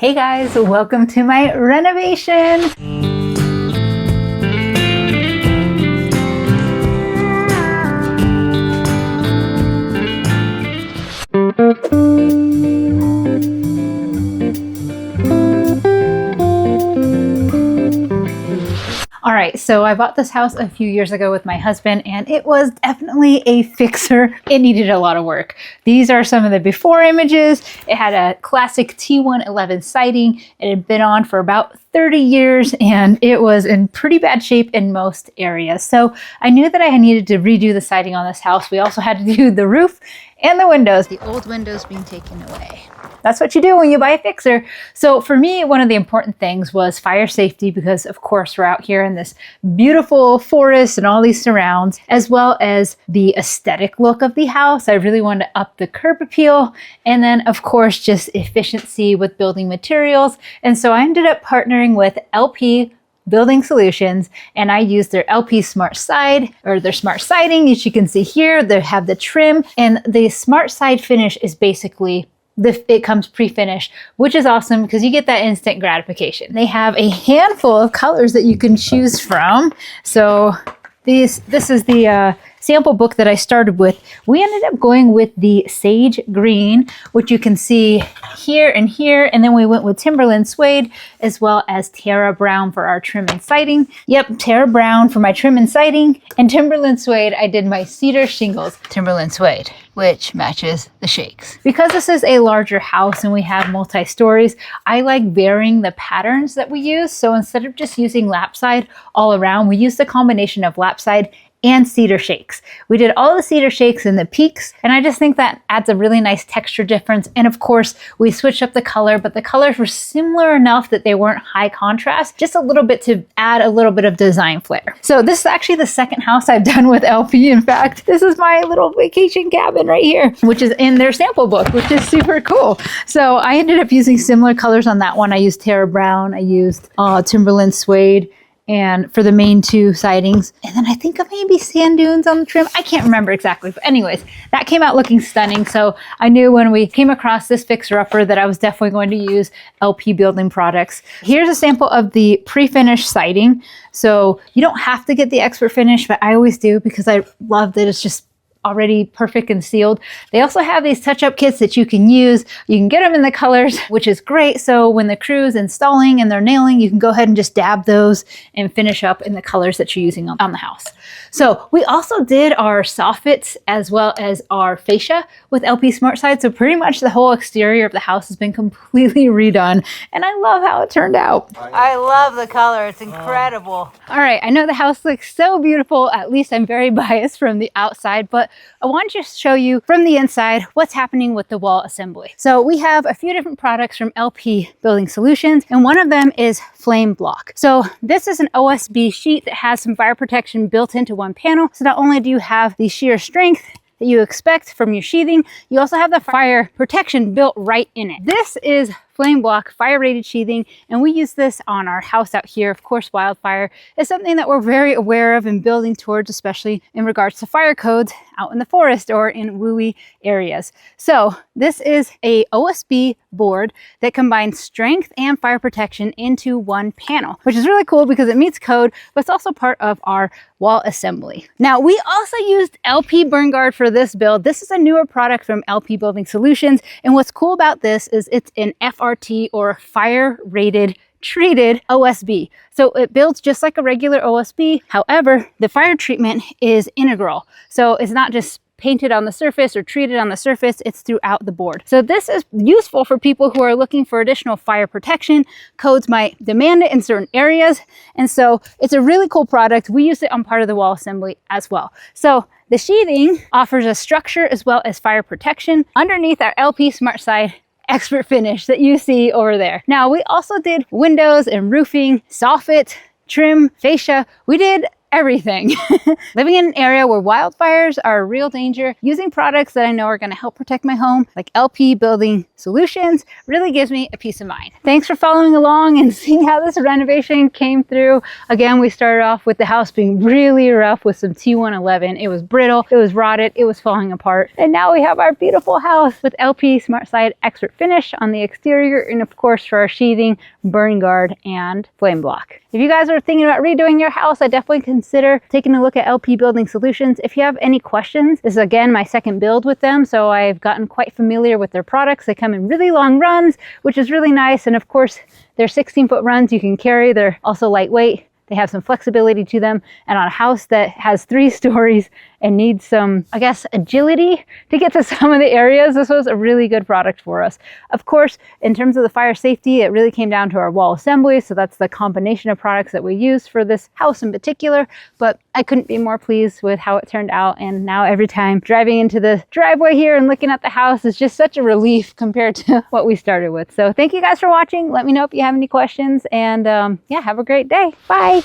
Hey guys, welcome to my renovation. All right, so I bought this house a few years ago with my husband, and it was definitely a fixer. It needed a lot of work. These are some of the before images. It had a classic T111 siding. It had been on for about 30 years, and it was in pretty bad shape in most areas. So I knew that I needed to redo the siding on this house. We also had to do the roof and the windows, the old windows being taken away. That's what you do when you buy a fixer. So for me, one of the important things was fire safety, because of course we're out here in this beautiful forest and all these surrounds, as well as the aesthetic look of the house. I really wanted to up the curb appeal. And then of course, just efficiency with building materials. And so I ended up partnering with LP Building Solutions, and I used their LP SmartSide, or their Smart Siding. As you can see here, they have the trim, and the SmartSide finish is basically it comes pre-finished, which is awesome because you get that instant gratification. They have a handful of colors that you can choose from. So this is the sample book that I started with. We ended up going with the sage green, which you can see here and here. And then we went with Timberland Suede, as well as Terra Brown for our trim and siding. Yep, Terra Brown for my trim and siding. And Timberland Suede, I did my cedar shingles. Timberland Suede, which matches the shakes. Because this is a larger house and we have multi-stories, I like varying the patterns that we use. So instead of just using lapside all around, we use the combination of lapside and cedar shakes. We did all the cedar shakes in the peaks, and I just think that adds a really nice texture difference. And of course, we switched up the color, but the colors were similar enough that they weren't high contrast, just a little bit to add a little bit of design flair. So this is actually the second house I've done with LP. In fact, this is my little vacation cabin right here, which is in their sample book, which is super cool. So I ended up using similar colors on that one. I used Terra Brown, I used Timberland Suede, and for the main two sidings. And then I think of maybe sand dunes on the trim. I can't remember exactly, but anyways, that came out looking stunning. So I knew when we came across this fixer-upper that I was definitely going to use LP Building products. Here's a sample of the pre-finished siding. So you don't have to get the expert finish, but I always do because I love that it's just already perfect and sealed. They also have these touch-up kits that you can use. You can get them in the colors, which is great. So when the crew's installing and they're nailing, you can go ahead and just dab those and finish up in the colors that you're using on the house. So we also did our soffits as well as our fascia with LP SmartSide. So pretty much the whole exterior of the house has been completely redone, and I love how it turned out. I love the color. It's incredible. All right, I know the house looks so beautiful. At least I'm very biased from the outside, but I want to just show you from the inside what's happening with the wall assembly. So we have a few different products from LP Building Solutions, and one of them is FlameBlock. So this is an OSB sheet that has some fire protection built into one panel. So not only do you have the sheer strength that you expect from your sheathing, you also have the fire protection built right in it. This is FlameBlock fire rated sheathing, and we use this on our house out here. Of course, wildfire is something that we're very aware of and building towards, especially in regards to fire codes out in the forest or in WUI areas. So this is a OSB board that combines strength and fire protection into one panel, which is really cool because it meets code, but it's also part of our wall assembly. Now, we also used LP BurnGuard for this build. This is a newer product from LP Building Solutions, and what's cool about this is it's an FRT, or fire rated treated OSB. So it builds just like a regular OSB. However, the fire treatment is integral. So it's not just painted on the surface or treated on the surface, it's throughout the board. So this is useful for people who are looking for additional fire protection. Codes might demand it in certain areas. And so it's a really cool product. We use it on part of the wall assembly as well. So the sheathing offers a structure as well as fire protection underneath our LP SmartSide ExpertFinish that you see over there. Now, we also did windows and roofing, soffit, trim, fascia. We did everything. Living in an area where wildfires are a real danger, using products that I know are going to help protect my home, like LP Building Solutions, really gives me a peace of mind. Thanks for following along and seeing how this renovation came through. Again, we started off with the house being really rough with some T111. It was brittle, it was rotted, it was falling apart. And now we have our beautiful house with LP SmartSide ExpertFinish on the exterior, and of course for our sheathing, BurnGuard and FlameBlock. If you guys are thinking about redoing your house, I definitely consider taking a look at LP Building Solutions. If you have any questions, this is again my second build with them, so I've gotten quite familiar with their products. They come in really long runs, which is really nice, and of course they're 16-foot runs you can carry. They're also lightweight. They have some flexibility to them, and on a house that has 3 stories and needs some, I guess, agility to get to some of the areas, this was a really good product for us. Of course, in terms of the fire safety, it really came down to our wall assembly, so that's the combination of products that we used for this house in particular, but I couldn't be more pleased with how it turned out, and now every time driving into the driveway here and looking at the house is just such a relief compared to what we started with. So thank you guys for watching. Let me know if you have any questions, and yeah, have a great day. Bye.